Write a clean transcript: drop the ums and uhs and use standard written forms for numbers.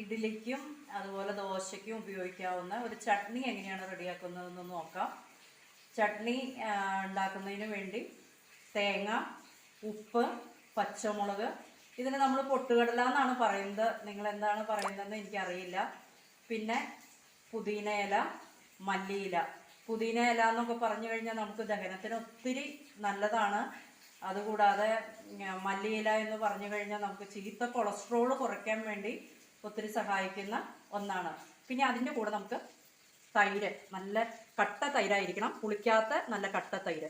ഇഡ്ഡലിക്കും അതുപോലെ ദോശയ്ക്കും ഉപയോഗിക്കാവുന്ന ഒരു ചട്നി എങ്ങനെയാണ് റെഡിയാക്കുന്നതെന്ന് നോക്കാം. ചട്നി ഉണ്ടാക്കുന്നതിന് വേണ്ടി തേങ്ങ, ഉപ്പ്, പച്ചമുളക്, ഇതിന് നമ്മൾ പൊട്ടുകടല എന്നാണ് പറയുന്നത്. നിങ്ങൾ എന്താണ് പറയുന്നതെന്ന് എനിക്കറിയില്ല. പിന്നെ പുതിന ഇല, മല്ലിയില. പുതിന ഇല എന്നൊക്കെ പറഞ്ഞു കഴിഞ്ഞാൽ നമുക്ക് ദഹനത്തിന് ഒത്തിരി നല്ലതാണ്. അതുകൂടാതെ മല്ലിയില എന്ന് പറഞ്ഞു കഴിഞ്ഞാൽ നമുക്ക് ചീത്ത കൊളസ്ട്രോൾ കുറയ്ക്കാൻ വേണ്ടി ഒത്തിരി സഹായിക്കുന്ന ഒന്നാണ്. പിന്നെ അതിൻ്റെ കൂടെ നമുക്ക് തൈര്, നല്ല കട്ട തൈരായിരിക്കണം, പുളിക്കാത്ത നല്ല കട്ട തൈര്.